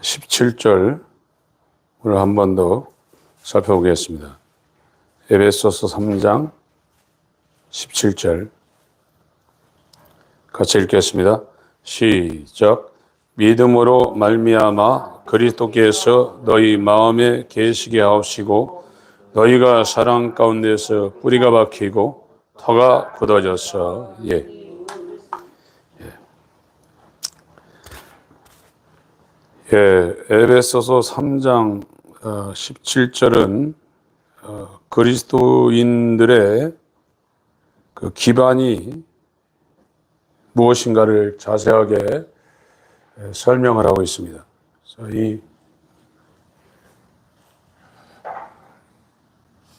17절 오늘 한 번 더 살펴보겠습니다. 에베소서 3장 17절 같이 읽겠습니다. 시작. 믿음으로 말미암아 그리스도께서 너희 마음에 계시게 하옵시고 너희가 사랑 가운데서 뿌리가 박히고 터가 굳어져서 에베소서 3장 17절은 그리스도인들의 그 기반이 무엇인가를 자세하게 설명을 하고 있습니다. 그래서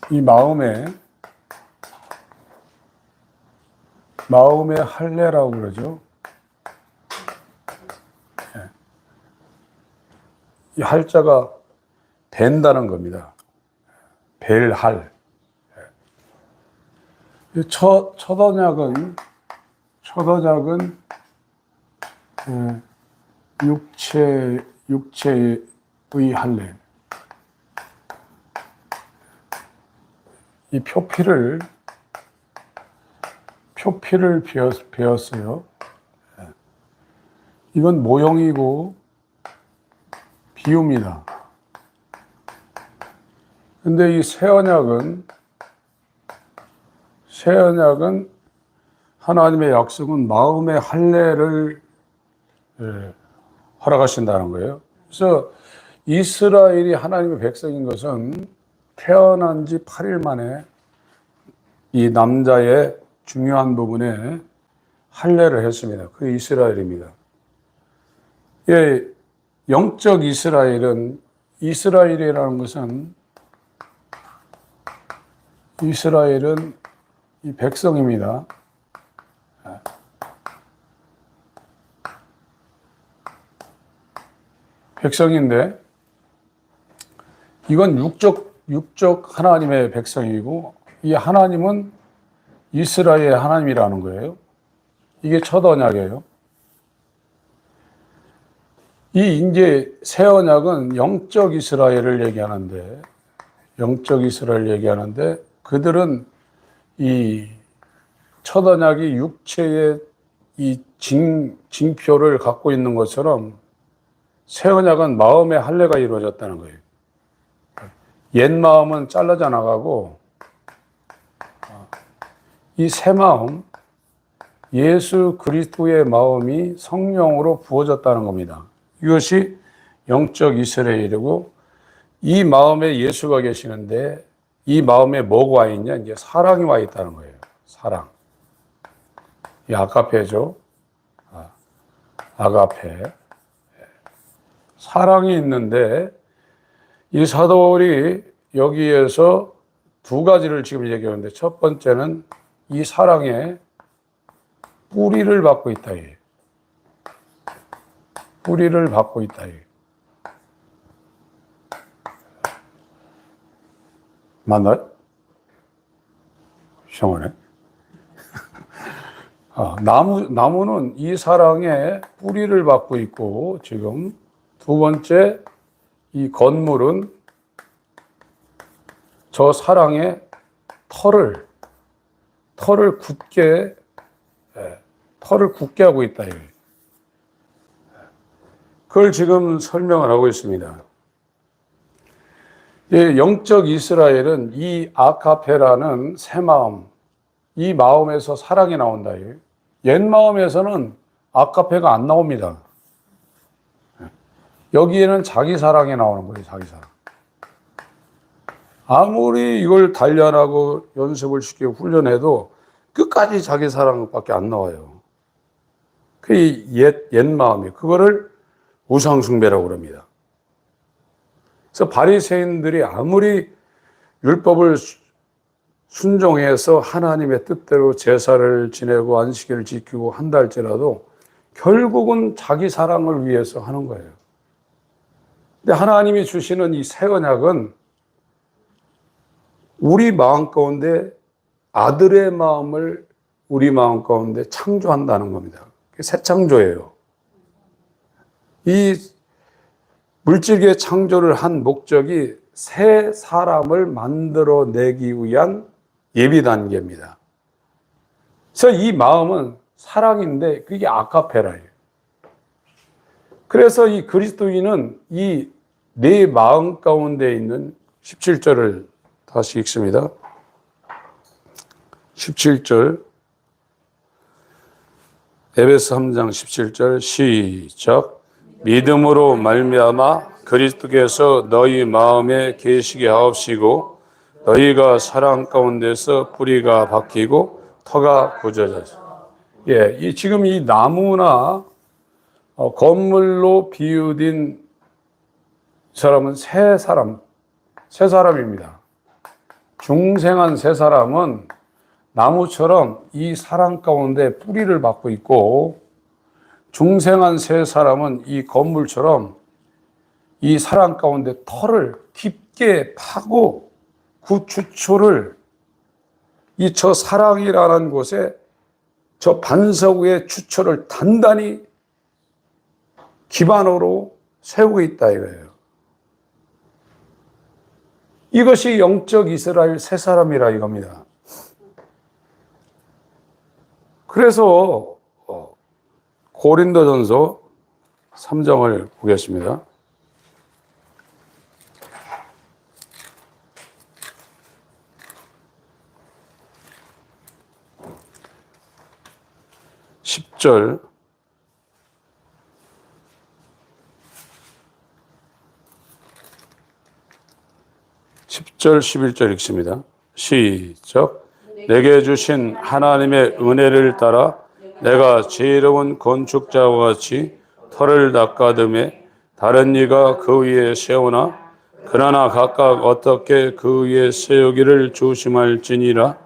이 마음의 할례라고 그러죠. 이 할자가 벤다는 겁니다. 벨할. 첫 언약은 육체의 할례. 이 표피를 베었어요. 이건 모형이고 비유입니다. 근데 이 새 언약은 하나님의 약속은 마음의 할례를 허락하신다는 거예요. 그래서 이스라엘이 하나님의 백성인 것은 태어난 지 8일 만에 이 남자의 중요한 부분에 할례를 했습니다. 그게 이스라엘입니다. 영적 이스라엘이라는 것은 이스라엘은 이 백성입니다. 백성인데 이건 육적 하나님의 백성이고 이 하나님은 이스라엘의 하나님이라는 거예요. 이게 첫 언약이에요. 이제 새 언약은 영적 이스라엘을 얘기하는데 그들은 이 첫 언약이 육체의 이 징표를 갖고 있는 것처럼 새 언약은 마음의 할례가 이루어졌다는 거예요. 옛 마음은 잘라져 나가고 이 새 마음, 예수 그리스도의 마음이 성령으로 부어졌다는 겁니다. 이것이 영적 이스라엘이고 이 마음에 예수가 계시는데 이 마음에 뭐가 와 있냐? 이제 사랑이 와 있다는 거예요. 사랑. 이 아가페죠. 아가페. 사랑이 있는데 이 사도들이 여기에서 두 가지를 지금 얘기하는데 첫 번째는 이 사랑에 뿌리를 받고 있다. 뿌리를 받고 있다. 맞나요? 시원해. 나무는 이 사랑에 뿌리를 받고 있고, 지금 두 번째, 이 건물은 저 사랑에 털을 굳게 하고 있다. 그걸 지금 설명을 하고 있습니다. 영적 이스라엘은 이 아카페라는 새 마음, 이 마음에서 사랑이 나온다. 옛 마음에서는 아카페가 안 나옵니다. 여기에는 자기 사랑이 나오는 거예요, 자기 사랑. 아무리 이걸 단련하고 연습을 시키고 훈련해도 끝까지 자기 사랑밖에 안 나와요. 그게 옛 마음이에요. 그거를 우상숭배라고 그럽니다. 그래서 바리새인들이 아무리 율법을 순종해서 하나님의 뜻대로 제사를 지내고 안식일을 지키고 한다 할지라도 결국은 자기 사랑을 위해서 하는 거예요. 근데 하나님이 주시는 이 새 언약은 우리 마음 가운데 아들의 마음을 우리 마음 가운데 창조한다는 겁니다. 새 창조예요. 이 물질계 창조를 한 목적이 새 사람을 만들어내기 위한 예비 단계입니다. 그래서 이 마음은 사랑인데 그게 아카페라예요. 그래서 이 그리스도인은 이 내 마음 가운데 있는 17절을 다시 읽습니다. 17절 에베소 3장 17절 시작. 믿음으로 말미암아 그리스도께서 너희 마음에 계시게 하옵시고 너희가 사랑 가운데서 뿌리가 박히고 터가 굳어졌어. 예, 지금 이 나무나 건물로 비유된 사람은 새 사람입니다. 중생한 새 사람은 나무처럼 이 사랑 가운데 뿌리를 박고 있고, 중생한 새 사람은 이 건물처럼 이 사랑 가운데 터를 깊게 파고 그 주초를 이 저 사랑이라는 곳에 저 반석 위에 주초를 단단히 기반으로 세우고 있다 이거예요. 이것이 영적 이스라엘 새 사람이라 이겁니다. 그래서 고린도전서 3장을 보겠습니다. (10절) 10절, 11절 읽습니다. 시작. 내게 주신 하나님의 은혜를 따라 내가 지혜로운 건축자와 같이 터를 닦아듬에 다른 이가 그 위에 세우나 그러나 각각 어떻게 그 위에 세우기를 조심할지니라.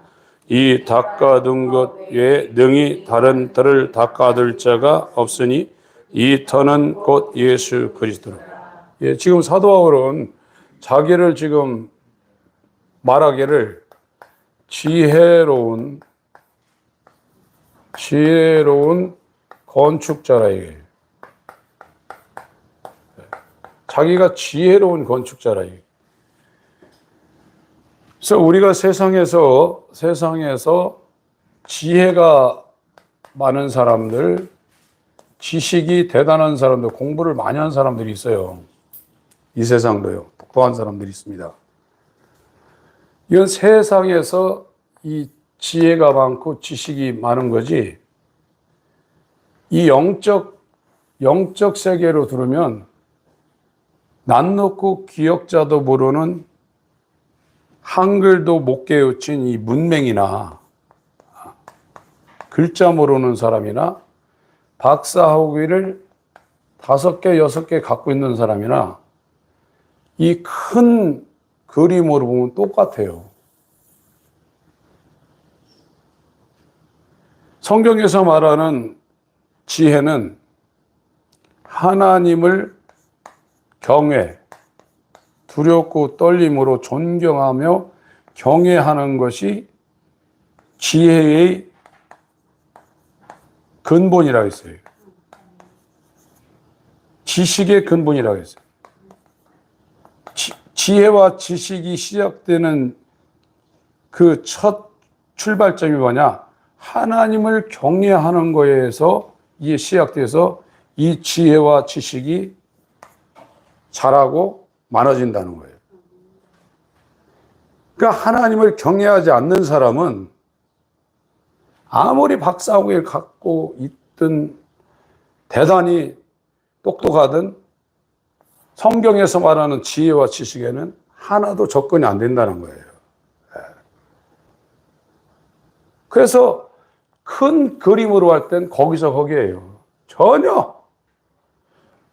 이 닦아둔 것 외에 능히 다른 터를 닦아둘 자가 없으니 이 터는 곧 예수 그리스도라. 예, 지금 사도 바울은 자기를 지금 말하기를 지혜로운 건축자라 이게. 자기가 지혜로운 건축자라 이게. 그래서 우리가 세상에서 지혜가 많은 사람들, 지식이 대단한 사람들, 공부를 많이 한 사람들이 있어요. 이 세상도요. 독특한 사람들이 있습니다. 이건 세상에서 이 지혜가 많고 지식이 많은 거지, 이 영적 세계로 들으면 낯 높고 기억자도 모르는 한글도 못 깨우친 이 문맹이나 글자 모르는 사람이나 박사학위를 5개, 6개 갖고 있는 사람이나 이 큰 그림으로 보면 똑같아요. 성경에서 말하는 지혜는 하나님을 경외, 두렵고 떨림으로 존경하며 경외하는 것이 지혜의 근본이라고 했어요. 지식의 근본이라고 했어요. 지혜와 지식이 시작되는 그 첫 출발점이 뭐냐? 하나님을 경외하는 거에서 이게 시작돼서 이 지혜와 지식이 자라고 많아진다는 거예요. 그러니까 하나님을 경외하지 않는 사람은 아무리 박사학위를 갖고 있든 대단히 똑똑하든 성경에서 말하는 지혜와 지식에는 하나도 접근이 안 된다는 거예요. 그래서 큰 그림으로 할 땐 거기서 거기에요.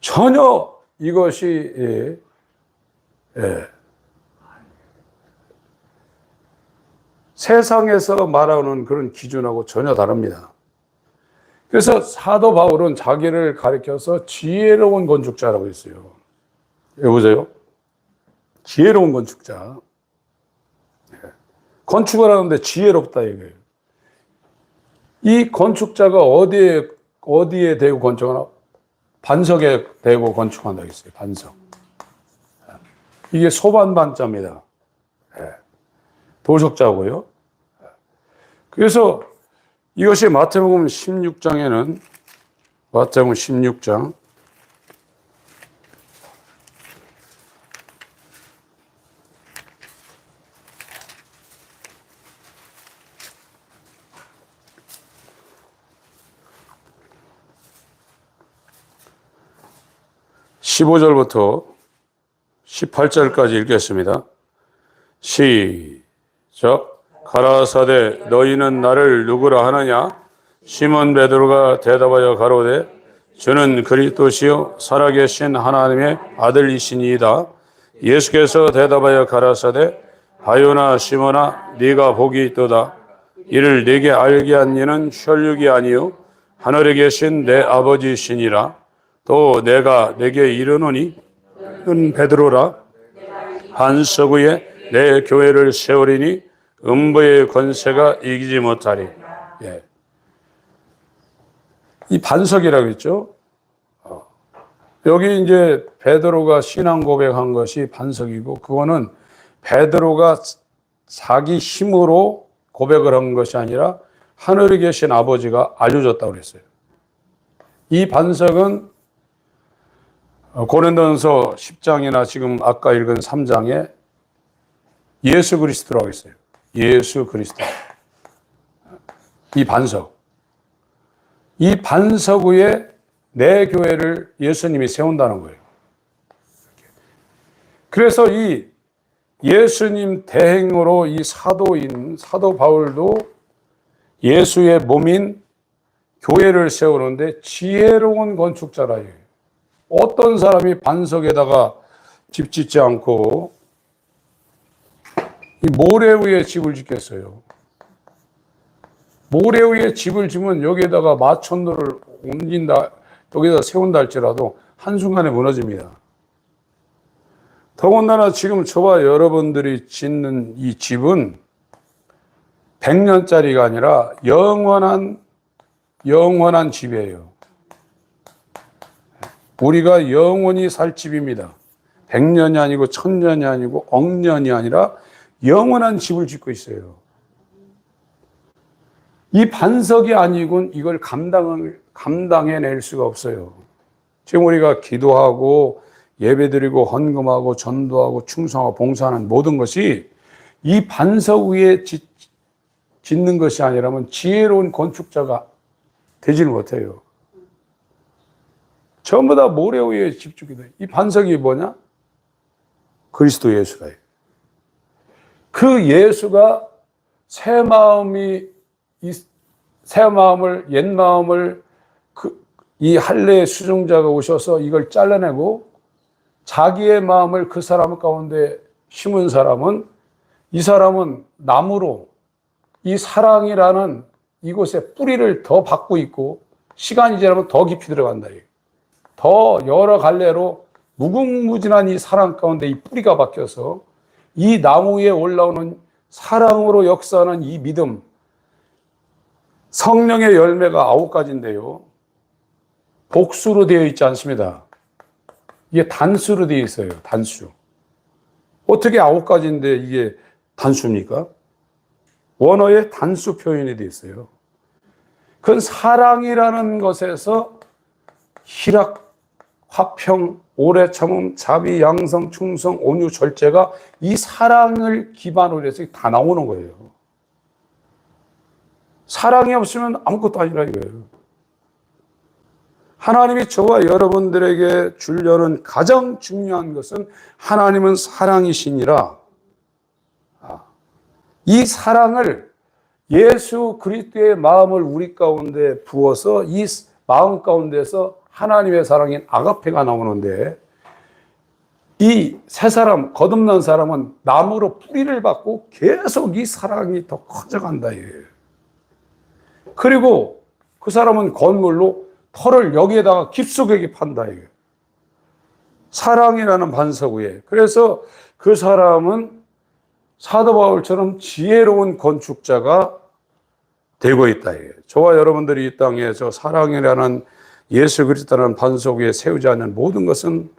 전혀 이것이 세상에서 말하는 그런 기준하고 전혀 다릅니다. 그래서 사도 바울은 자기를 가리켜서 지혜로운 건축자라고 했어요. 여보세요? 지혜로운 건축자. 건축을 하는데 지혜롭다 이거예요. 이 건축자가 어디에 대고 건축하나? 반석에 대고 건축한다고 했어요. 반석. 이게 소반반자입니다. 도적자고요. 그래서 이것이 마태복음 16장에는 마태복음 16장 15절부터 18절까지 읽겠습니다. 시작. 가라사대 너희는 나를 누구라 하느냐? 시몬 베드로가 대답하여 가로되 주는 그리스도시요 살아계신 하나님의 아들이시니이다. 예수께서 대답하여 가라사대 바요나 시몬아 네가 복이 있도다. 이를 네게 알게 한 이는 혈육이 아니요 하늘에 계신 내 아버지시니라. 또 내가 네게 이르노니 은 베드로라. 반석 위에 내 교회를 세우리니 음부의 권세가 이기지 못하리. 예. 이 반석이라고 했죠. 여기 이제 베드로가 신앙 고백한 것이 반석이고, 그거는 베드로가 자기 힘으로 고백을 한 것이 아니라 하늘에 계신 아버지가 알려줬다고 그랬어요. 이 반석은 고린도전서 10장이나 지금 아까 읽은 3장에 예수 그리스도라고 했어요. 예수 그리스도. 이 반석. 이 반석 위에 내 교회를 예수님이 세운다는 거예요. 그래서 이 예수님 대행으로 이 사도 바울도 예수의 몸인 교회를 세우는데 지혜로운 건축자라 해요. 어떤 사람이 반석에다가 집 짓지 않고 이 모래 위에 집을 짓겠어요. 모래 위에 집을 지면 여기에다가 마천도를 옮긴다, 여기다 세운다 할지라도 한순간에 무너집니다. 더군다나 지금 저와 여러분들이 짓는 이 집은 100년짜리가 아니라 영원한 집이에요. 우리가 영원히 살 집입니다. 100년이 아니고 1000년이 아니고 억년이 아니라 영원한 집을 짓고 있어요. 이 반석이 아니고는 이걸 감당해낼 수가 없어요. 지금 우리가 기도하고 예배드리고 헌금하고 전도하고 충성하고 봉사하는 모든 것이 이 반석 위에 짓는 것이 아니라면 지혜로운 건축자가 되지는 못해요. 전부 다 모래 위에 집중이 돼요. 이 반석이 뭐냐? 그리스도 예수라. 그 예수가 새 마음을, 옛 마음을 이 할례의 수종자가 오셔서 이걸 잘라내고 자기의 마음을 그 사람 가운데 심은 사람은, 이 사람은 나무로 이 사랑이라는 이곳에 뿌리를 더 받고 있고 시간이 지나면 더 깊이 들어간다. 더 여러 갈래로 무궁무진한 이 사랑 가운데 이 뿌리가 박혀서 이 나무 위에 올라오는 사랑으로 역사하는 이 믿음, 성령의 열매가 9가지인데요. 복수로 되어 있지 않습니다. 이게 단수로 되어 있어요. 단수. 어떻게 9가지인데 이게 단수입니까? 원어에 단수 표현이 되어 있어요. 그건 사랑이라는 것에서 희락, 화평, 오래 참음, 자비, 양성, 충성, 온유, 절제가 이 사랑을 기반으로 해서 다 나오는 거예요. 사랑이 없으면 아무것도 아니라 이거예요. 하나님이 저와 여러분들에게 주려는 가장 중요한 것은 하나님은 사랑이시니라. 이 사랑을 예수 그리스도의 마음을 우리 가운데 부어서 이 마음 가운데서 하나님의 사랑인 아가페가 나오는데, 이 새 사람, 거듭난 사람은 나무로 뿌리를 받고 계속 이 사랑이 더 커져간다. 그리고 그 사람은 건물로 터를 여기에다가 깊숙하게 판다. 사랑이라는 반석 위에. 그래서 그 사람은 사도 바울처럼 지혜로운 건축자가 되고 있다. 저와 여러분들이 이 땅에 저 사랑이라는 예수 그리스도라는 반석 위에 세우지 않는 모든 것은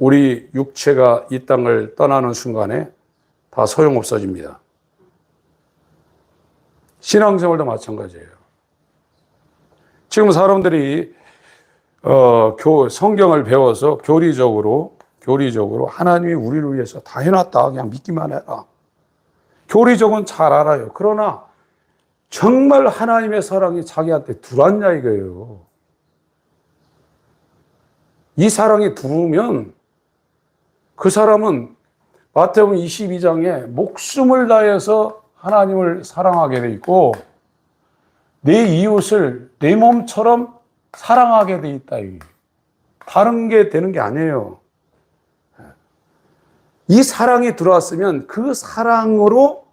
우리 육체가 이 땅을 떠나는 순간에 다 소용없어집니다. 신앙생활도 마찬가지예요. 지금 사람들이 성경을 배워서 교리적으로 하나님이 우리를 위해서 다 해놨다. 그냥 믿기만 해라. 교리적은 잘 알아요. 그러나 정말 하나님의 사랑이 자기한테 들어왔냐 이거예요. 이 사랑이 들어오면 그 사람은 마태복음 22장에 목숨을 다해서 하나님을 사랑하게 돼 있고 내 이웃을 내 몸처럼 사랑하게 돼 있다. 다른 게 되는 게 아니에요. 이 사랑이 들어왔으면 그 사랑으로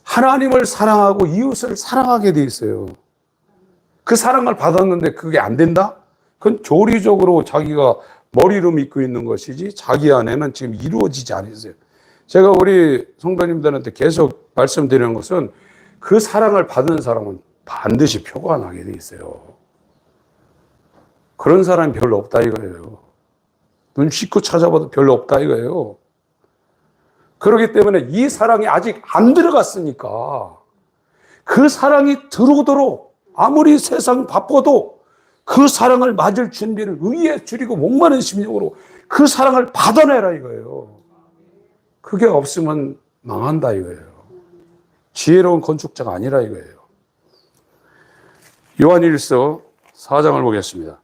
하나님을 사랑하고 이웃을 사랑하게 돼 있어요. 그 사랑을 받았는데 그게 안 된다? 그건 교리적으로 자기가 머리로 믿고 있는 것이지 자기 안에는 지금 이루어지지 않았어요. 제가 우리 성도님들한테 계속 말씀드리는 것은 그 사랑을 받은 사람은 반드시 표가 나게 돼 있어요. 그런 사람이 별로 없다 이거예요. 눈 씻고 찾아봐도 별로 없다 이거예요. 그렇기 때문에 이 사랑이 아직 안 들어갔으니까 그 사랑이 들어오도록 아무리 세상 바빠도 그 사랑을 맞을 준비를 의에 줄이고 목마른 심령으로 그 사랑을 받아내라 이거예요. 그게 없으면 망한다 이거예요. 지혜로운 건축자가 아니라 이거예요. 요한일서 4장을 보겠습니다.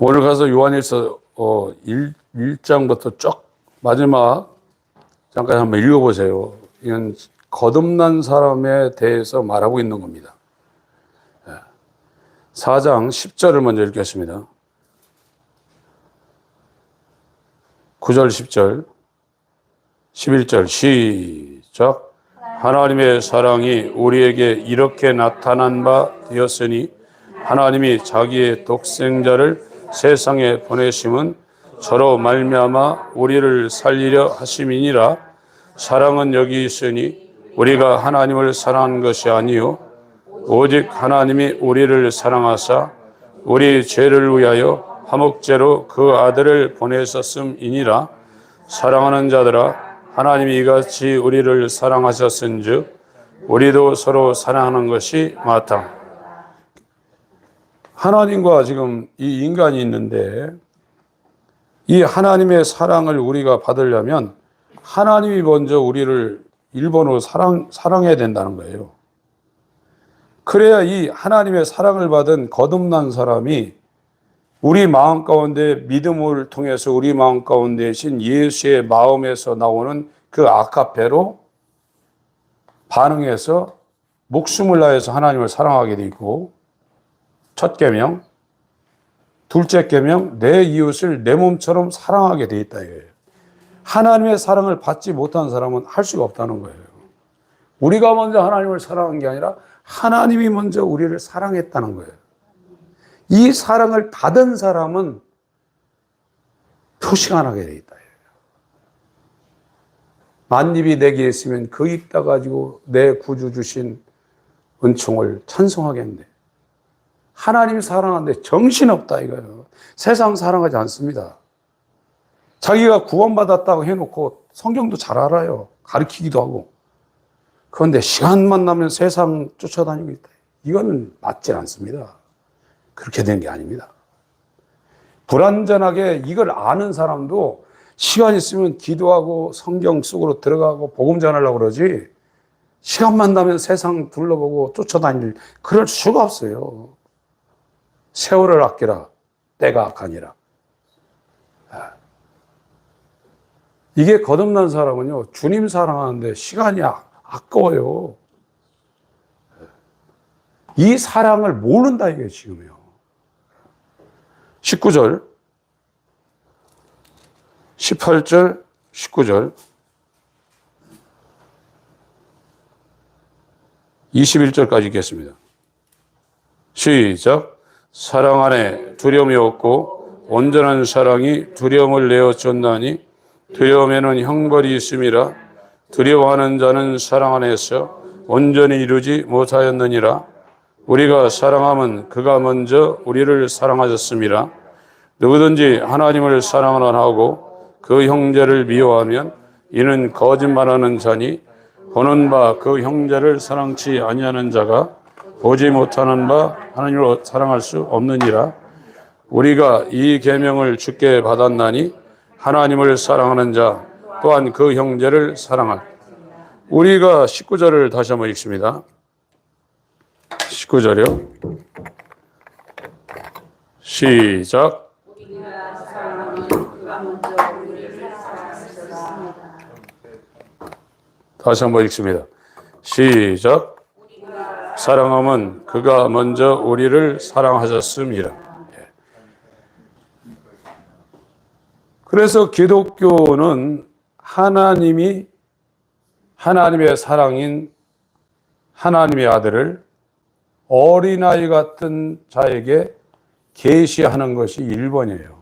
오늘 가서 요한일서 1장부터 쭉 마지막 잠깐 한번 읽어보세요. 이건 거듭난 사람에 대해서 말하고 있는 겁니다. 4장 10절을 먼저 읽겠습니다. 9절 10절 11절 시작. 하나님의 사랑이 우리에게 이렇게 나타난 바 되었으니 하나님이 자기의 독생자를 세상에 보내심은 저로 말미암아 우리를 살리려 하심이니라. 사랑은 여기 있으니 우리가 하나님을 사랑한 것이 아니요 오직 하나님이 우리를 사랑하사 우리 죄를 위하여 화목제로 그 아들을 보내셨음이니라. 사랑하는 자들아, 하나님이 이같이 우리를 사랑하셨은즉 우리도 서로 사랑하는 것이 마땅. 하나님과 지금 이 인간이 있는데 이 하나님의 사랑을 우리가 받으려면 하나님이 먼저 우리를 일본어로 사랑해야 된다는 거예요. 그래야 이 하나님의 사랑을 받은 거듭난 사람이 우리 마음 가운데 믿음을 통해서 우리 마음 가운데 신 예수의 마음에서 나오는 그 아카페로 반응해서 목숨을 다해서 하나님을 사랑하게 돼 있고 첫 계명, 둘째 계명, 내 이웃을 내 몸처럼 사랑하게 돼 있다 이거예요. 하나님의 사랑을 받지 못한 사람은 할 수가 없다는 거예요. 우리가 먼저 하나님을 사랑한 게 아니라 하나님이 먼저 우리를 사랑했다는 거예요. 이 사랑을 받은 사람은 표시가 나게 돼 있다. 만입이 내게 있으면 그 입 다 가지고 내 구주 주신 은총을 찬송하겠네. 하나님 사랑하는데 정신없다 이거예요. 세상 사랑하지 않습니다. 자기가 구원받았다고 해놓고 성경도 잘 알아요. 가르치기도 하고. 그런데 시간만 나면 세상 쫓아다니고 있다. 이거는 맞지 않습니다. 그렇게 된 게 아닙니다. 불완전하게 이걸 아는 사람도 시간 있으면 기도하고 성경 속으로 들어가고 복음 전하려고 그러지 시간만 나면 세상 둘러보고 쫓아다닐 그럴 수가 없어요. 세월을 아끼라 때가 악하니라. 이게 거듭난 사람은요 주님 사랑하는데 시간이 아까워요. 이 사랑을 모른다 이게 지금요. 19절 18절 19절 21절까지 읽겠습니다. 시작. 사랑 안에 두려움이 없고 온전한 사랑이 두려움을 내어 쫓나니 두려움에는 형벌이 있음이라. 두려워하는 자는 사랑 안에서 온전히 이루지 못하였느니라. 우리가 사랑함은 그가 먼저 우리를 사랑하셨습니다. 누구든지 하나님을 사랑을 안 하고 그 형제를 미워하면 이는 거짓말하는 자니 보는 바 그 형제를 사랑치 아니하는 자가 보지 못하는 바 하나님을 사랑할 수 없느니라. 우리가 이 계명을 주께 받았나니 하나님을 사랑하는 자 또한 그 형제를 사랑할. 우리가 19절을 다시 한번 읽습니다. 19절이요. 시작. 다시 한번 읽습니다. 시작. 사랑함은 그가 먼저 우리를 사랑하셨습니다. 그래서 기독교는 하나님의 사랑인 하나님의 아들을 어린아이 같은 자에게 계시하는 것이 1번이에요.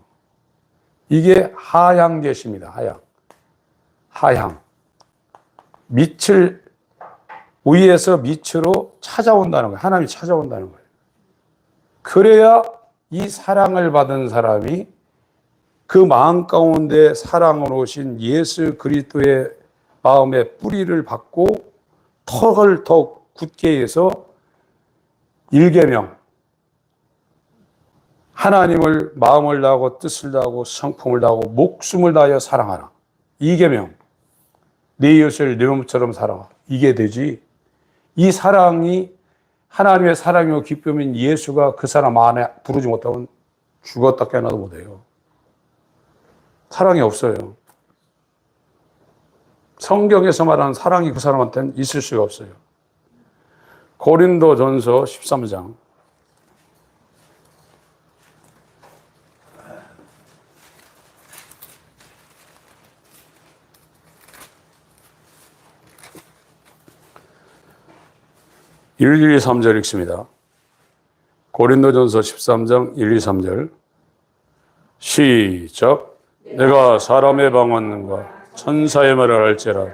이게 하향 계시입니다. 하향. 위에서 밑으로 찾아온다는 거예요. 하나님이 찾아온다는 거예요. 그래야 이 사랑을 받은 사람이 그 마음 가운데 사랑으로 오신 예수 그리스도의 마음에 뿌리를 받고 턱을 더 굳게 해서 1계명, 하나님을 마음을 다하고 뜻을 다하고 성품을 다하고 목숨을 다하여 사랑하라. 2계명, 네 이웃을 네 몸처럼 사랑하라. 이게 되지. 이 사랑이 하나님의 사랑이고 기쁨인 예수가 그 사람 안에 부르지 못하면 죽었다 깨어나도 못해요. 사랑이 없어요. 성경에서 말하는 사랑이 그 사람한테는 있을 수가 없어요. 고린도전서 13장 1, 2, 3절 읽습니다. 고린도전서 13장 1, 2, 3절 시작. 내가 사람의 방언과 천사의 말을 할지라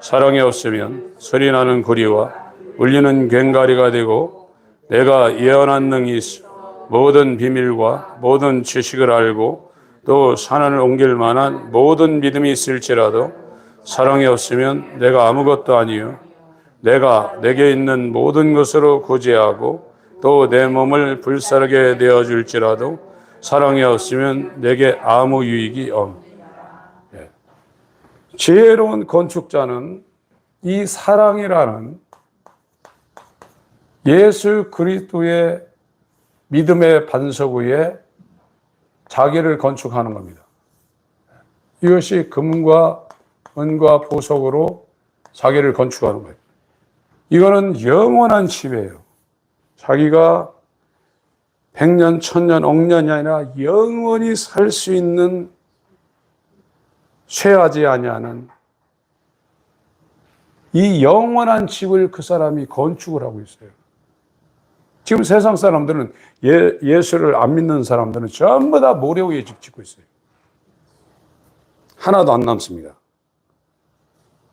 사랑이 없으면 소리나는 구리와 울리는 괭가리가 되고 내가 예언한 능이 있어 모든 비밀과 모든 지식을 알고 또 산을 옮길 만한 모든 믿음이 있을지라도 사랑이 없으면 내가 아무것도 아니요 내가 내게 있는 모든 것으로 구제하고 또 내 몸을 불사르게 되어줄지라도 사랑이 없으면 내게 아무 유익이 없느니라. 지혜로운 건축자는 이 사랑이라는 예수 그리스도의 믿음의 반석 위에 자기를 건축하는 겁니다. 이것이 금과 은과 보석으로 자기를 건축하는 거예요. 이거는 영원한 집이에요. 자기가 100년, 1000년, 억년이 아니라 영원히 살 수 있는 쇠하지 아니하는 이 영원한 집을 그 사람이 건축을 하고 있어요. 지금 세상 사람들은 예수를 안 믿는 사람들은 전부 다 모래 위에 집 짓고 있어요. 하나도 안 남습니다.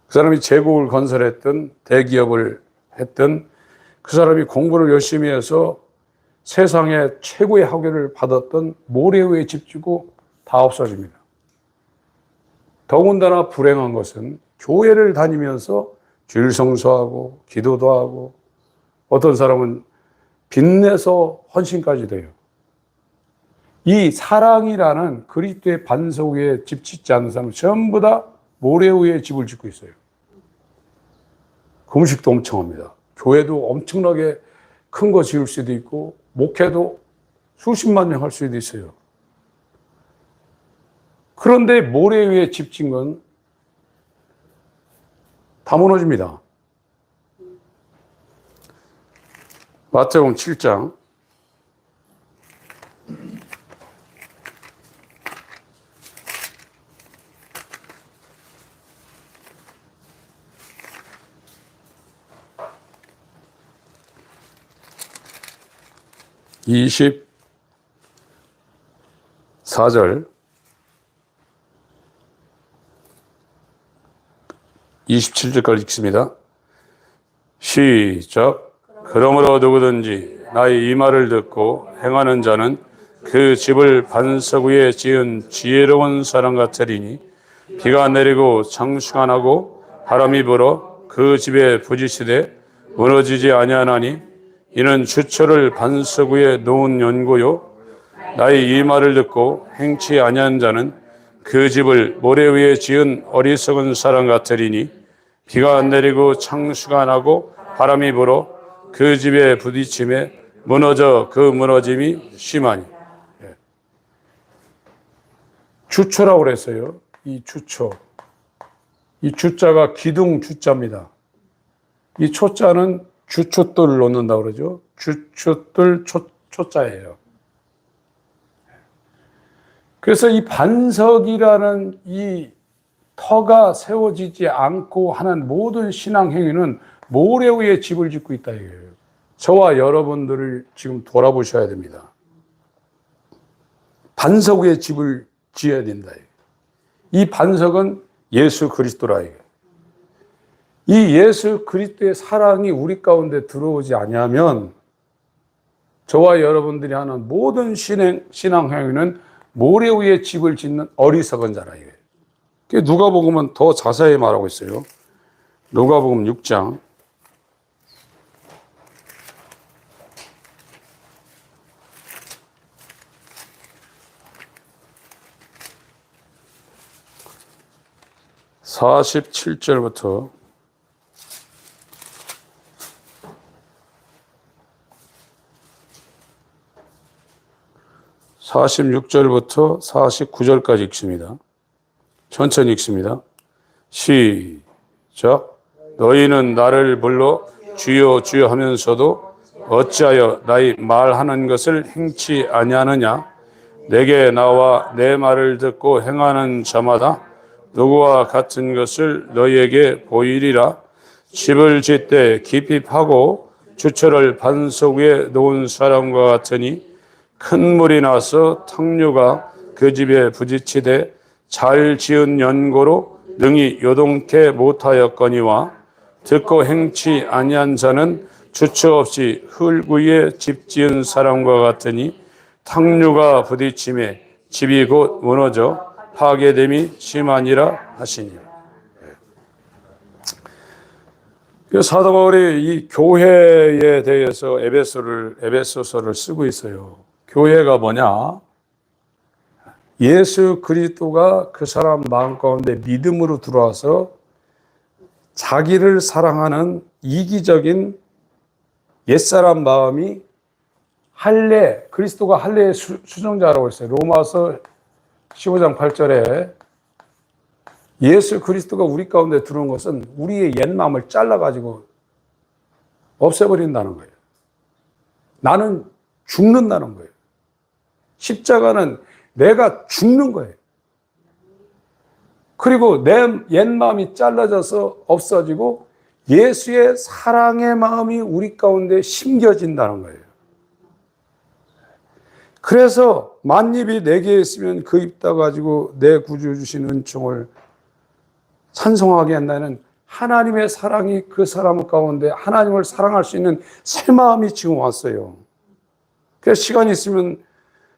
그 사람이 제국을 건설했던 대기업을 했던 그 사람이 공부를 열심히 해서 세상의 최고의 학위를 받았던 모래 위에 집 짓고 다 없어집니다. 더군다나 불행한 것은 교회를 다니면서 주일 성수하고 기도도 하고 어떤 사람은 빚내서 헌신까지 돼요. 이 사랑이라는 그리스도의 반석 위에 집 짓지 않는 사람은 전부 다 모래 위에 집을 짓고 있어요. 금식도 엄청 합니다. 교회도 엄청나게 큰 거 지을 수도 있고 목회도 수십만 명 할 수도 있어요. 그런데 모래 위에 집 짓는 건 다 무너집니다. 마태복음 7장 20 4절 27절까지 읽습니다. 시작. 그러므로 누구든지 나의 이 말을 듣고 행하는 자는 그 집을 반석 위에 지은 지혜로운 사람 같으리니 비가 내리고 창수가 나고 바람이 불어 그 집에 부딪히되 무너지지 아니하나니 이는 주초를 반석 위에 놓은 연고요. 나의 이 말을 듣고 행치 아니한 자는 그 집을 모래 위에 지은 어리석은 사람 같으리니 비가 내리고 창수가 나고 바람이 불어 그 집에 부딪힘에 무너져 그 무너짐이 심하니. 주초라고 그랬어요. 이 주초. 이 주자가 기둥 주자입니다. 이 초자는 주춧돌을 놓는다고 그러죠. 주춧돌 초자예요. 그래서 이 반석이라는 이 터가 세워지지 않고 하는 모든 신앙 행위는 모래 위에 집을 짓고 있다 이거예요. 저와 여러분들을 지금 돌아보셔야 됩니다. 반석 위에 집을 지어야 된다. 이 반석은 예수 그리스도라 이거예요. 이 예수 그리스도의 사랑이 우리 가운데 들어오지 아니하면 저와 여러분들이 하는 모든 신앙 행위는 모래 위에 집을 짓는 어리석은 자라 이거예요. 누가복음은 더 자세히 말하고 있어요. 누가복음 6장 47절부터 46절부터 49절까지 읽습니다. 천천히 읽습니다. 시작. 너희는 나를 불러 주여 주여 하면서도 어찌하여 나의 말하는 것을 행치 아니하느냐. 내게 나와 내 말을 듣고 행하는 자마다 누구와 같은 것을 너희에게 보이리라. 집을 짓되 깊이 파고 주철을 반석 위에 놓은 사람과 같으니 큰 물이 나서 탕류가 그 집에 부딪히되 잘 지은 연고로 능히 요동케 못하였거니와 듣고 행치 아니한 자는 주처 없이 흙 위에 집 지은 사람과 같으니 탕류가 부딪힘에 집이 곧 무너져 파괴됨이 심하니라 하시니. 사도 바울이 이 교회에 대해서 에베소서를 쓰고 있어요. 교회가 뭐냐? 예수 그리스도가 그 사람 마음 가운데 믿음으로 들어와서 자기를 사랑하는 이기적인 옛사람 마음이 그리스도가 할례의 수종자라고 했어요. 로마서 15장 8절에 예수 그리스도가 우리 가운데 들어온 것은 우리의 옛 마음을 잘라가지고 없애버린다는 거예요. 나는 죽는다는 거예요. 십자가는 내가 죽는 거예요. 그리고 내 옛 마음이 잘라져서 없어지고 예수의 사랑의 마음이 우리 가운데 심겨진다는 거예요. 그래서 만입이 내게 있으면 그 입 다 가지고 내 구주 주신 은총을 찬송하게 한다는 하나님의 사랑이 그 사람 가운데 하나님을 사랑할 수 있는 새 마음이 지금 왔어요. 그래서 시간이 있으면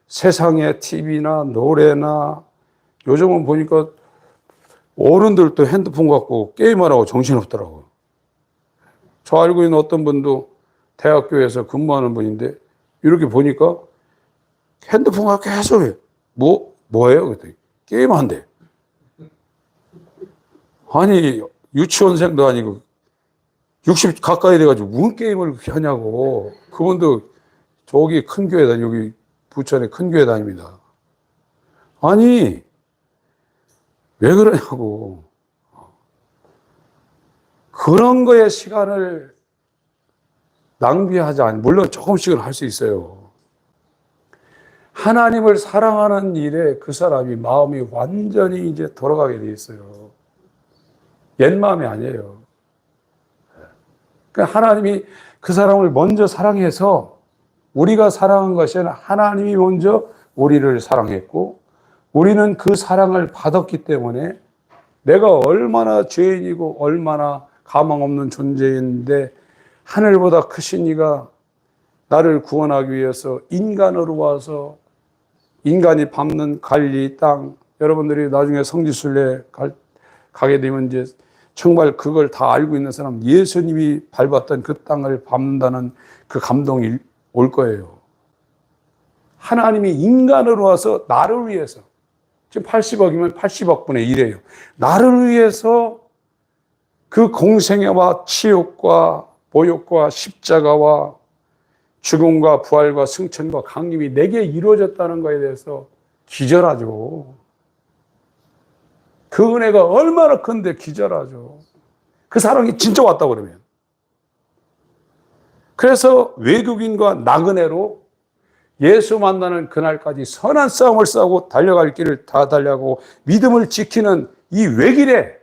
세상에 TV나 노래나 요즘은 보니까 어른들도 핸드폰 갖고 게임하라고 정신없더라고요. 저 알고 있는 어떤 분도 대학교에서 근무하는 분인데 이렇게 보니까 핸드폰 갖고 계속 해요. 뭐예요? 그랬더니 게임한대. 아니 유치원생도 아니고 60 가까이 돼가지고 무슨 게임을 그렇게 하냐고. 그분도 저기 큰 교회 여기 부천에 큰 교회 다닙니다. 아니 왜 그러냐고. 그런 거에 시간을 낭비하지 않니. 물론 조금씩은 할 수 있어요. 하나님을 사랑하는 일에 그 사람이 마음이 완전히 이제 돌아가게 돼 있어요. 옛 마음이 아니에요. 그러니까 하나님이 그 사람을 먼저 사랑해서 우리가 사랑한 것이 아니라 하나님이 먼저 우리를 사랑했고 우리는 그 사랑을 받았기 때문에 내가 얼마나 죄인이고 얼마나 가망 없는 존재인데 하늘보다 크신 이가 나를 구원하기 위해서 인간으로 와서 인간이 밟는 갈리 땅, 여러분들이 나중에 성지순례 가게 되면 이제 정말 그걸 다 알고 있는 사람, 예수님이 밟았던 그 땅을 밟는다는 그 감동이 올 거예요. 하나님이 인간으로 와서 나를 위해서, 지금 80억이면 80억 분의 1이에요. 나를 위해서 그 공생애와 치욕과 모욕과 십자가와 죽음과 부활과 승천과 강림이 내게 이루어졌다는 것에 대해서 기절하죠. 그 은혜가 얼마나 큰데 기절하죠. 그 사랑이 진짜 왔다고 그러면. 그래서 외국인과 나그네로 예수 만나는 그날까지 선한 싸움을 싸우고 달려갈 길을 다 달려가고 믿음을 지키는 이 외길에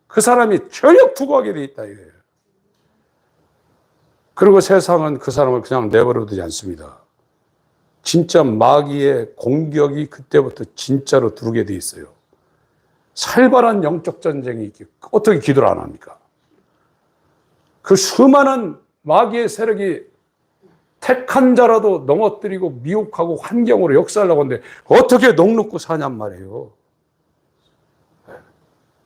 그 사람이 전력 투구하게 돼 있다 이거예요. 그리고 세상은 그 사람을 그냥 내버려 두지 않습니다. 진짜 마귀의 공격이 그때부터 진짜로 들어오게 돼 있어요. 살벌한 영적 전쟁이 있기, 어떻게 기도를 안 합니까? 그 수많은 마귀의 세력이 택한 자라도 넘어뜨리고 미혹하고 환경으로 역사하려고 하는데 어떻게 넋놓고 사냔 말이에요.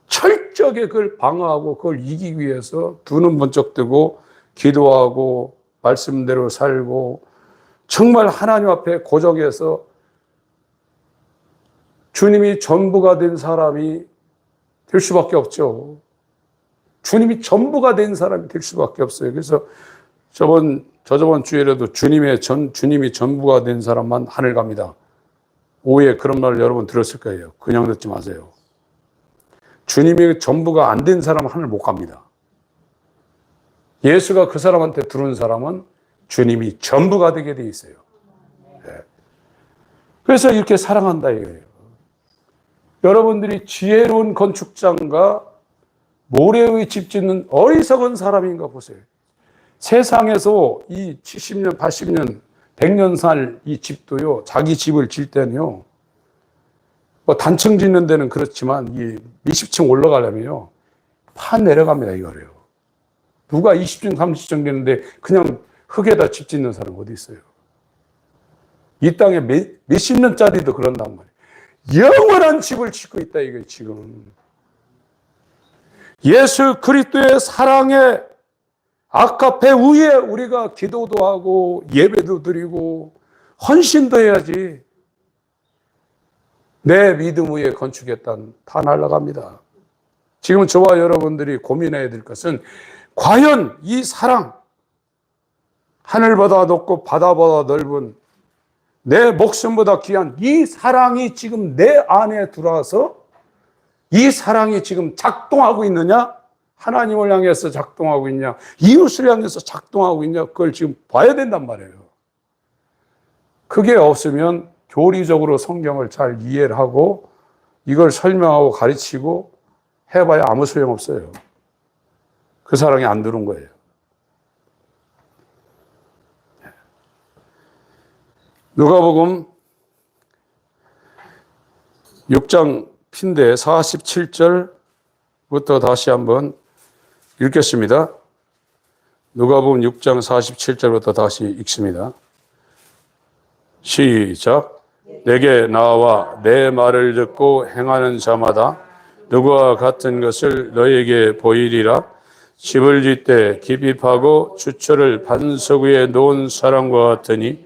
철저하게 그걸 방어하고 그걸 이기기 위해서 두 눈 번쩍 뜨고 기도하고 말씀대로 살고 정말 하나님 앞에 고정해서 주님이 전부가 된 사람이 될 수밖에 없죠. 주님이 전부가 된 사람이 될 수밖에 없어요. 그래서 저저번 주에라도 주님이 전부가 된 사람만 하늘 갑니다. 오후에 그런 말을 여러분 들었을 거예요. 그냥 듣지 마세요. 주님이 전부가 안 된 사람은 하늘 못 갑니다. 예수가 그 사람한테 들은 사람은 주님이 전부가 되게 돼 있어요. 네. 그래서 이렇게 사랑한다 이거예요. 여러분들이 지혜로운 건축장과 모래의 집 짓는 어리석은 사람인가 보세요. 세상에서 이 70년, 80년, 100년 살 이 집도요, 자기 집을 질 때는요, 뭐 단층 짓는 데는 그렇지만 이 몇십 층 올라가려면요, 파 내려갑니다, 이거래요. 누가 20층, 30층 되는데 그냥 흙에다 집 짓는 사람 어디 있어요? 이 땅에 몇십 년짜리도 그런단 말이에요. 영원한 집을 짓고 있다, 이게 지금. 예수 그리스도의 사랑의 아카페 위에 우리가 기도도 하고 예배도 드리고 헌신도 해야지. 내 믿음 위에 건축했던 다 날아갑니다. 지금 저와 여러분들이 고민해야 될 것은 과연 이 사랑, 하늘보다 높고 바다보다 넓은 내 목숨보다 귀한 이 사랑이 지금 내 안에 들어와서 이 사랑이 지금 작동하고 있느냐? 하나님을 향해서 작동하고 있냐? 이웃을 향해서 작동하고 있냐? 그걸 지금 봐야 된단 말이에요. 그게 없으면 교리적으로 성경을 잘 이해를 하고 이걸 설명하고 가르치고 해봐야 아무 소용없어요. 그 사랑이 안 들어온 거예요. 누가복음 6장 핀데 47절부터 다시 한번 읽겠습니다. 누가복음 6장 47절부터 다시 읽습니다. 시작. 내게 나와 내 말을 듣고 행하는 자마다 누구와 같은 것을 너에게 보이리라. 집을 짓되 깊이 파고 주초를 반석 위에 놓은 사람과 같으니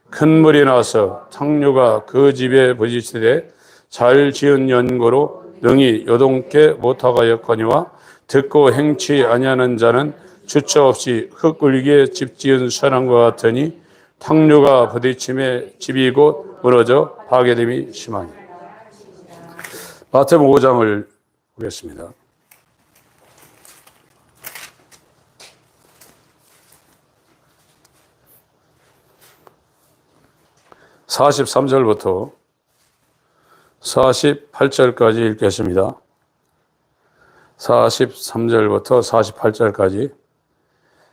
큰 물이 나서 탕류가 그 집에 부딪히되 잘 지은 연고로 능히 요동케 못하였거니와 듣고 행치 아니하는 자는 주차 없이 흙 굴기에 집 지은 사람과 같으니 탕류가 부딪힘에 집이 곧 무너져 파괴됨이 심하니. 마태복음 5장을 보겠습니다. (43절부터) 48절까지 읽겠습니다. 43절부터 48절까지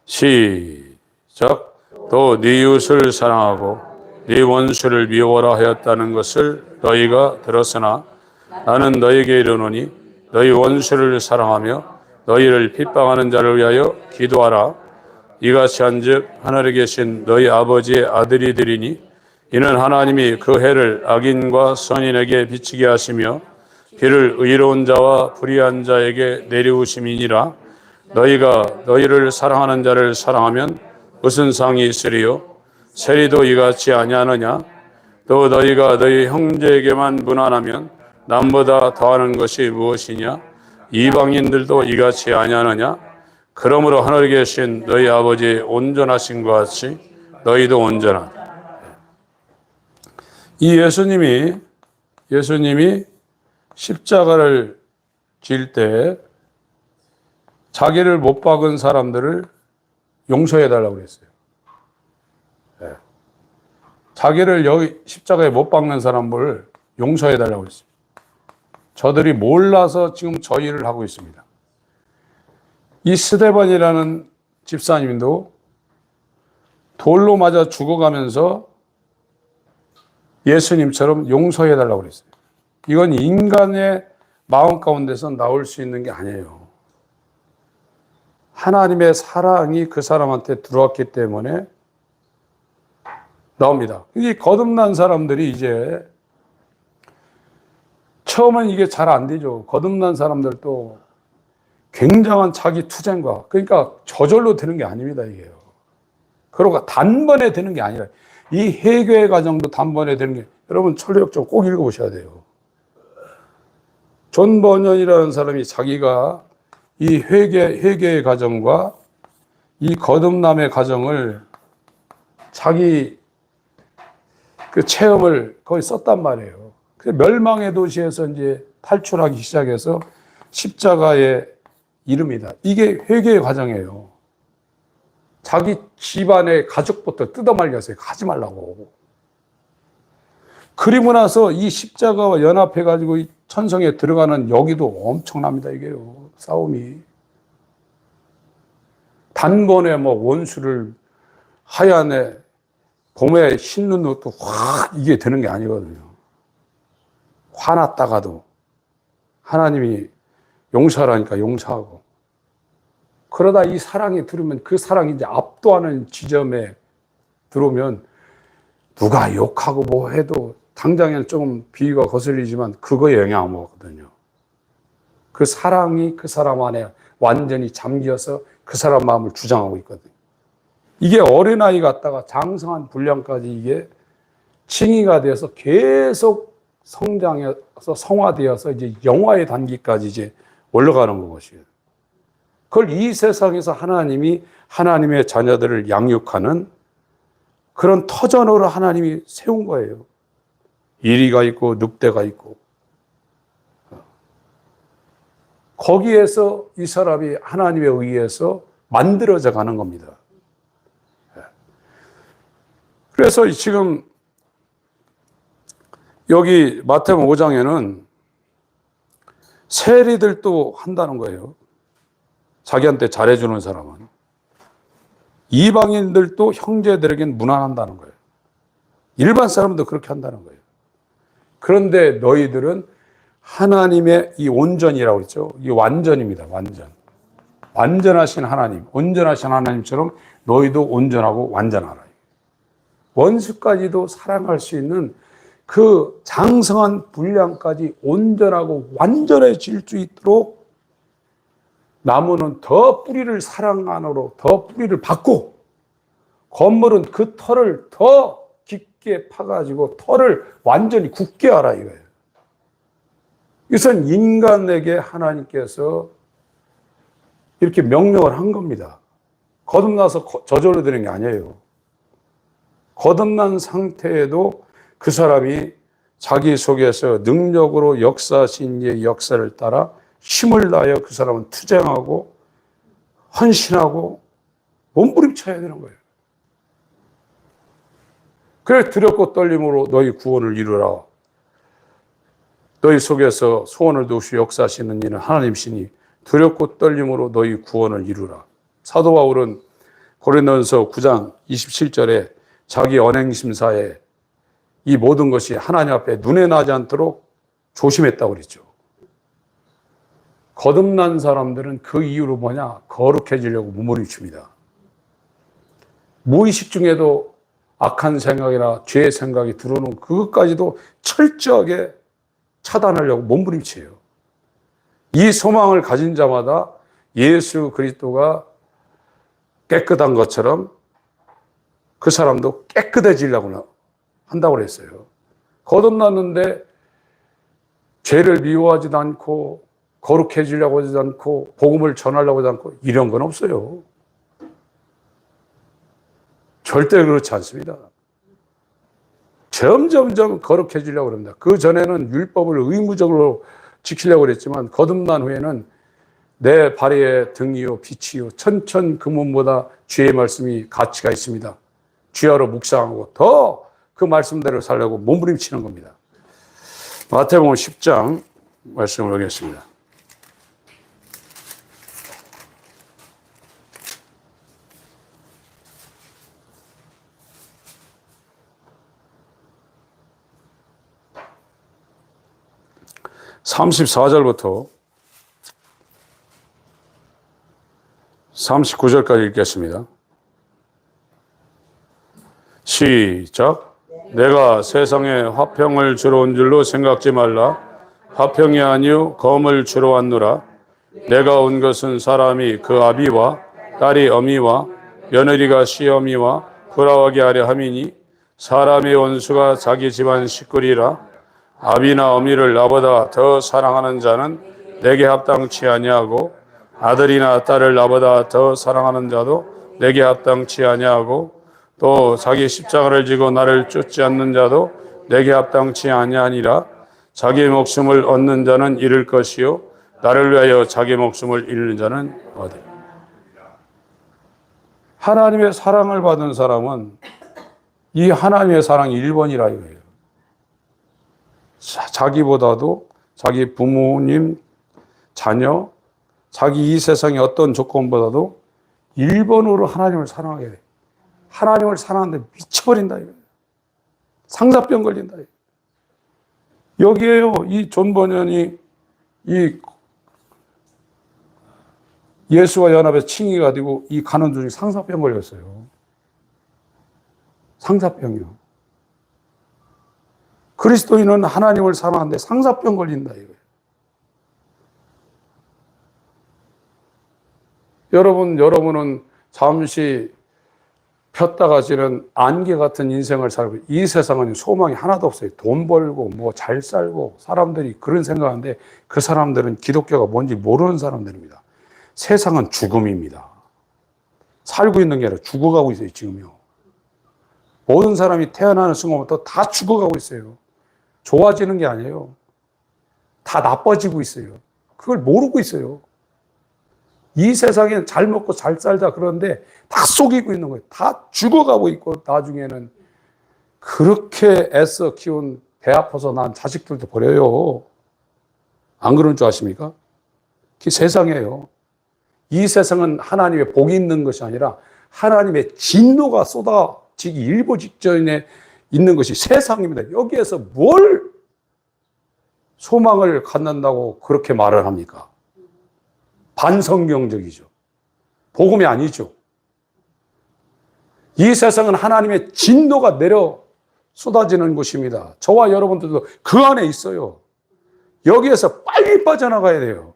시작. 또 네 이웃을 사랑하고 네 원수를 미워라 하였다는 것을 너희가 들었으나 나는 너희에게 이르노니 너희 원수를 사랑하며 너희를 핍박하는 자를 위하여 기도하라. 이같이 한즉 하늘에 계신 너희 아버지의 아들이 되리니 이는 하나님이 그 해를 악인과 선인에게 비치게 하시며 비를 의로운 자와 불의한 자에게 내리우심이니라. 너희가 너희를 사랑하는 자를 사랑하면 무슨 상이 있으리요? 세리도 이같이 아니하느냐? 또 너희가 너희 형제에게만 무난하면 남보다 더하는 것이 무엇이냐? 이방인들도 이같이 아니하느냐? 그러므로 하늘에 계신 너희 아버지 온전하신 것 같이 너희도 온전하다. 이 예수님이 십자가를 질 때 자기를 못 박은 사람들을 용서해 달라고 그랬어요. 네. 자기를 여기 십자가에 못 박는 사람을 용서해 달라고 그랬어요. 저들이 몰라서 지금 저 일을 하고 있습니다. 이 스데반이라는 집사님도 돌로 맞아 죽어가면서 예수님처럼 용서해 달라고 그랬어요. 이건 인간의 마음 가운데서 나올 수 있는 게 아니에요. 하나님의 사랑이 그 사람한테 들어왔기 때문에 나옵니다. 이 거듭난 사람들이 이제 처음엔 이게 잘 안 되죠. 거듭난 사람들도 굉장한 자기 투쟁과, 그러니까 저절로 되는 게 아닙니다, 이게요. 그러고 단번에 되는 게 아니라, 이 회개의 과정도 단번에 되는 게, 여러분 천리역정 꼭 읽어보셔야 돼요. 존 버년이라는 사람이 자기가 이 회개의 과정과 이 거듭남의 과정을 자기 그 체험을 거의 썼단 말이에요. 멸망의 도시에서 이제 탈출하기 시작해서 십자가의 이름이다. 이게 회개의 과정이에요. 자기 집안의 가족부터 뜯어말렸어요. 가지 말라고. 그리고 나서 이 십자가와 연합해가지고 이 천성에 들어가는 여기도 엄청납니다. 이게요. 싸움이. 단번에 뭐 원수를 하얀에 봄에 흰 눈으로 확 이게 되는 게 아니거든요. 화났다가도 하나님이 용서하라니까 용서하고. 그러다 이 사랑이 들으면 그 사랑이 이제 압도하는 지점에 들어오면 누가 욕하고 뭐 해도 당장에는 조금 비위가 거슬리지만 그거에 영향을 먹거든요. 그 사랑이 그 사람 안에 완전히 잠겨서 그 사람 마음을 주장하고 있거든요. 이게 어린아이 같다가 장성한 분량까지 이게 칭의가 돼서 계속 성장해서 성화되어서 이제 영화의 단계까지 이제 올라가는 것이에요. 그걸 이 세상에서 하나님이 하나님의 자녀들을 양육하는 그런 터전으로 하나님이 세운 거예요. 이리가 있고 늑대가 있고. 거기에서 이 사람이 하나님에 의해서 만들어져 가는 겁니다. 그래서 지금 여기 마태복음 5장에는 세리들도 한다는 거예요. 자기한테 잘해주는 사람은. 이방인들도 형제들에겐 무난한다는 거예요. 일반 사람도 그렇게 한다는 거예요. 그런데 너희들은 하나님의 이 온전이라고 그랬죠. 이 완전입니다. 완전. 완전하신 하나님, 온전하신 하나님처럼 너희도 온전하고 완전하라. 원수까지도 사랑할 수 있는 그 장성한 분량까지 온전하고 완전해질 수 있도록 나무는 더 뿌리를 사랑 안으로 더 뿌리를 받고 건물은 그 털을 더 깊게 파가지고 털을 완전히 굳게 하라 이거예요. 이것은 인간에게 하나님께서 이렇게 명령을 한 겁니다. 거듭나서 저절로 되는 게 아니에요. 거듭난 상태에도 그 사람이 자기 속에서 능력으로 역사하신 이의 역사를 따라 힘을 다하여 그 사람은 투쟁하고 헌신하고 몸부림쳐야 되는 거예요. 그래 두렵고 떨림으로 너희 구원을 이루라. 너희 속에서 소원을 도우시 역사하시는 이는 하나님이시니 두렵고 떨림으로 너희 구원을 이루라. 사도 바울은 고린도전서 9장 27절에 자기 언행심사에 이 모든 것이 하나님 앞에 눈에 나지 않도록 조심했다고 그랬죠. 거듭난 사람들은 그 이유로 뭐냐? 거룩해지려고 몸부림칩니다. 무의식 중에도 악한 생각이나 죄의 생각이 들어오는 그것까지도 철저하게 차단하려고 몸부림쳐요. 이 소망을 가진 자마다 예수 그리스도가 깨끗한 것처럼 그 사람도 깨끗해지려고 한다고 그랬어요. 거듭났는데 죄를 미워하지도 않고 거룩해지려고 하지 않고 복음을 전하려고 하지 않고 이런 건 없어요. 절대 그렇지 않습니다. 점점점 거룩해지려고 합니다. 그 전에는 율법을 의무적으로 지키려고 그랬지만 거듭난 후에는 내 발의 등이요 빛이요 천천 금원보다 주의 말씀이 가치가 있습니다. 주야로 묵상하고 더 그 말씀대로 살려고 몸부림치는 겁니다. 마태복음 10장 말씀을 보겠습니다. (34절부터) 39절까지 읽겠습니다. 시작. 내가 세상에 화평을 주러 온 줄로 생각지 말라. 화평이 아니요 검을 주러 왔노라. 내가 온 것은 사람이 그 아비와 딸이 어미와 며느리가 시어미와 부러워하게 하려 함이니 사람의 원수가 자기 집안 식구리라. 아비나 어미를 나보다 더 사랑하는 자는 내게 합당치 아니하고 아들이나 딸을 나보다 더 사랑하는 자도 내게 합당치 아니하고 또 자기 십자가를 지고 나를 쫓지 않는 자도 내게 합당치 아니하니라. 자기 목숨을 얻는 자는 잃을 것이요 나를 위하여 자기 목숨을 잃는 자는 얻으리라. 하나님의 사랑을 받은 사람은 이 하나님의 사랑이 1번이라 이거예요. 자기보다도 자기 부모님, 자녀, 자기 이 세상의 어떤 조건보다도 1번으로 하나님을 사랑하게 돼. 하나님을 사랑하는데 미쳐버린다 이거예요. 상사병 걸린다. 여기에요. 이 존 버년이 이 예수와 연합에 칭의가 되고 이 가는 중에 상사병 걸렸어요. 상사병이요. 그리스도인은 하나님을 사랑하는데 상사병 걸린다 이거예요. 여러분은 잠시 폈다가 지는 안개 같은 인생을 살고 이 세상은 소망이 하나도 없어요. 돈 벌고 뭐 잘 살고 사람들이 그런 생각하는데 그 사람들은 기독교가 뭔지 모르는 사람들입니다. 세상은 죽음입니다. 살고 있는 게 아니라 죽어가고 있어요. 지금요. 모든 사람이 태어나는 순간부터 다 죽어가고 있어요. 좋아지는 게 아니에요. 다 나빠지고 있어요. 그걸 모르고 있어요. 이 세상에 잘 먹고 잘 살자 그러는데 다 속이고 있는 거예요. 다 죽어가고 있고 나중에는 그렇게 애써 키운 배 아파서 난 자식들도 버려요. 안 그런 줄 아십니까? 그게 세상이에요. 이 세상은 하나님의 복이 있는 것이 아니라 하나님의 진노가 쏟아지기 일보 직전에 있는 것이 세상입니다. 여기에서 뭘 소망을 갖는다고 그렇게 말을 합니까? 반성경적이죠. 복음이 아니죠. 이 세상은 하나님의 진노가 내려 쏟아지는 곳입니다. 저와 여러분들도 그 안에 있어요. 여기에서 빨리 빠져나가야 돼요.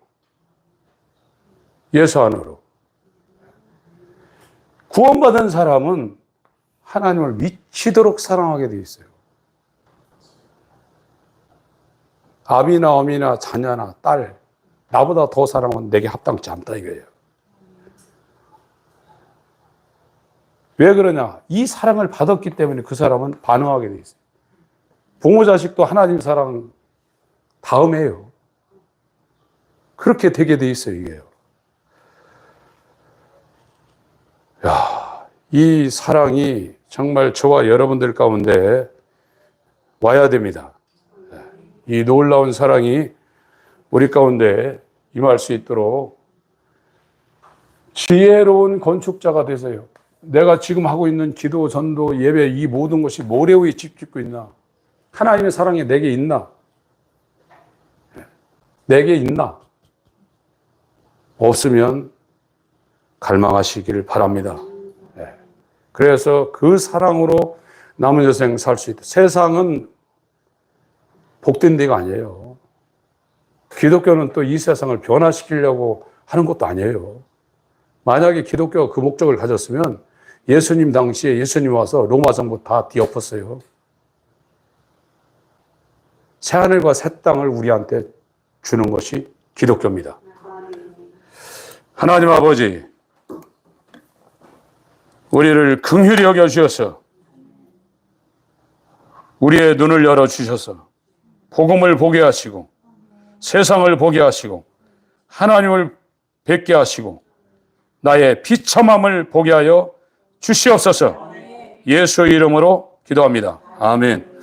예수 안으로. 구원받은 사람은 하나님을 미치도록 사랑하게 되어 있어요. 아비나 어미나 자녀나 딸, 나보다 더 사랑은 내게 합당치 않다 이거예요. 왜 그러냐? 이 사랑을 받았기 때문에 그 사람은 반응하게 돼 있어요. 부모 자식도 하나님 사랑 다음에요. 그렇게 되게 돼 있어요, 이게요. 야, 이 사랑이 정말 저와 여러분들 가운데 와야 됩니다. 이 놀라운 사랑이 우리 가운데 임할 수 있도록 지혜로운 건축자가 되세요. 내가 지금 하고 있는 기도, 전도, 예배 이 모든 것이 모래 위에 집 짓고 있나? 하나님의 사랑이 내게 있나? 내게 있나? 없으면 갈망하시기를 바랍니다. 그래서 그 사랑으로 남은 여생 살 수 있다. 세상은 복된 데가 아니에요. 기독교는 또 이 세상을 변화시키려고 하는 것도 아니에요. 만약에 기독교가 그 목적을 가졌으면 예수님 당시에 예수님 와서 로마 정부 다 뒤엎었어요. 새하늘과 새 땅을 우리한테 주는 것이 기독교입니다. 하나님 아버지, 우리를 긍휼히 여겨주셔서 우리의 눈을 열어주셔서 복음을 보게 하시고 세상을 보게 하시고 하나님을 뵙게 하시고 나의 비참함을 보게 하여 주시옵소서. 예수의 이름으로 기도합니다. 아멘.